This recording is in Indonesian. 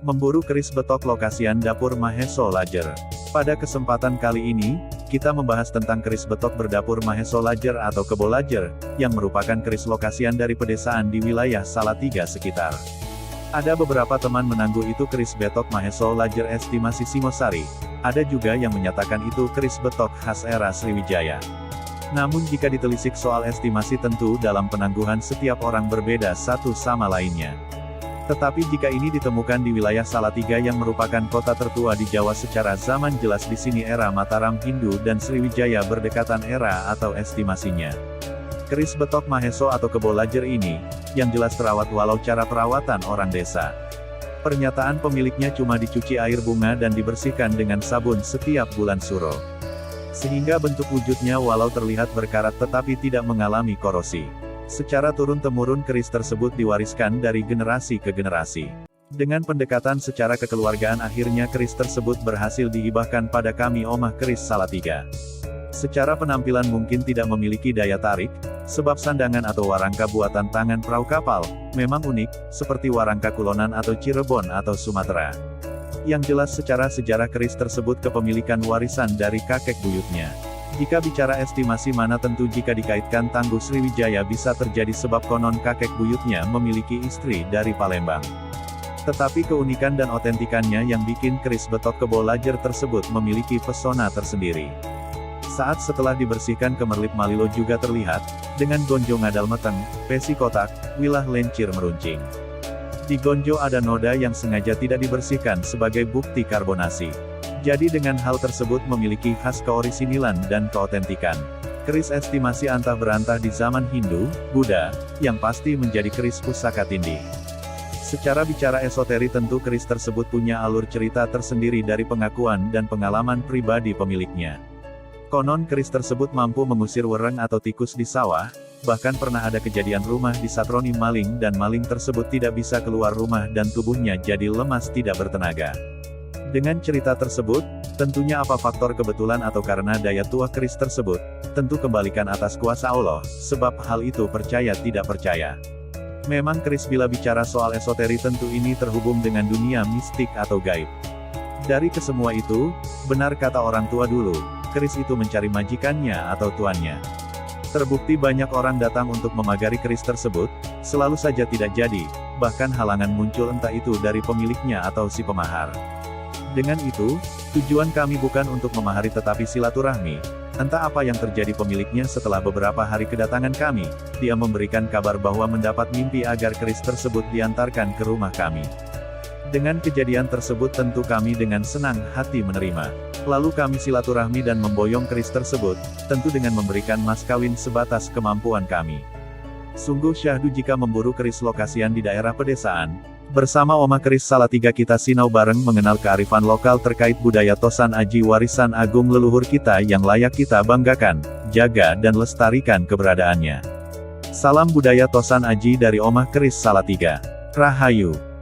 Memburu keris betok lokasian dapur Maheso Lajer. Pada kesempatan kali ini, kita membahas tentang keris betok berdapur Maheso Lajer atau Kebo Lajer, yang merupakan keris lokasian dari pedesaan di wilayah Salatiga sekitar. Ada beberapa teman menangguh itu keris betok Maheso Lajer estimasi Singosari, ada juga yang menyatakan itu keris betok khas era Sriwijaya. Namun jika ditelisik soal estimasi tentu dalam penangguhan setiap orang berbeda satu sama lainnya. Tetapi jika ini ditemukan di wilayah Salatiga yang merupakan kota tertua di Jawa secara zaman jelas di sini era Mataram Hindu dan Sriwijaya berdekatan era atau estimasinya. Keris betok Maheso atau Kebo Lajer ini, yang jelas terawat walau cara perawatan orang desa. Pernyataan pemiliknya cuma dicuci air bunga dan dibersihkan dengan sabun setiap bulan suro. Sehingga bentuk wujudnya walau terlihat berkarat tetapi tidak mengalami korosi. Secara turun-temurun keris tersebut diwariskan dari generasi ke generasi. Dengan pendekatan secara kekeluargaan akhirnya keris tersebut berhasil dihibahkan pada kami Omah Keris Salatiga. Secara penampilan mungkin tidak memiliki daya tarik, sebab sandangan atau warangka buatan tangan perahu kapal, memang unik, seperti warangka Kulonan atau Cirebon atau Sumatera. Yang jelas secara sejarah keris tersebut kepemilikan warisan dari kakek buyutnya. Jika bicara estimasi mana tentu jika dikaitkan Tangguh Sriwijaya bisa terjadi sebab konon kakek buyutnya memiliki istri dari Palembang. Tetapi keunikan dan otentikannya yang bikin keris betok Kebo Lajer tersebut memiliki pesona tersendiri. Saat setelah dibersihkan kemerlip Malilo juga terlihat, dengan gonjo ngadal meteng, pesi kotak, wilah lencir meruncing. Di gonjo ada noda yang sengaja tidak dibersihkan sebagai bukti karbonasi. Jadi dengan hal tersebut memiliki khas keorisinilan dan keotentikan. Keris estimasi antah berantah di zaman Hindu, Buddha, yang pasti menjadi keris pusaka tindih. Secara bicara esoteri tentu keris tersebut punya alur cerita tersendiri dari pengakuan dan pengalaman pribadi pemiliknya. Konon keris tersebut mampu mengusir wereng atau tikus di sawah, bahkan pernah ada kejadian rumah disatroni maling dan maling tersebut tidak bisa keluar rumah dan tubuhnya jadi lemas tidak bertenaga. Dengan cerita tersebut, tentunya apa faktor kebetulan atau karena daya tua keris tersebut, tentu kembalikan atas kuasa Allah, sebab hal itu percaya tidak percaya. Memang keris bila bicara soal esoteri tentu ini terhubung dengan dunia mistik atau gaib. Dari kesemua itu, benar kata orang tua dulu, keris itu mencari majikannya atau tuannya. Terbukti banyak orang datang untuk memagari keris tersebut, selalu saja tidak jadi, bahkan halangan muncul entah itu dari pemiliknya atau si pemahar. Dengan itu, tujuan kami bukan untuk memahari tetapi silaturahmi. Entah apa yang terjadi pemiliknya setelah beberapa hari kedatangan kami, dia memberikan kabar bahwa mendapat mimpi agar keris tersebut diantarkan ke rumah kami. Dengan kejadian tersebut tentu kami dengan senang hati menerima. Lalu kami silaturahmi dan memboyong keris tersebut, tentu dengan memberikan mas kawin sebatas kemampuan kami. Sungguh syahdu jika memburu keris lokasian di daerah pedesaan. Bersama Omah Keris Salatiga kita sinau bareng mengenal kearifan lokal terkait budaya Tosan Aji warisan agung leluhur kita yang layak kita banggakan, jaga dan lestarikan keberadaannya. Salam budaya Tosan Aji dari Omah Keris Salatiga. Rahayu.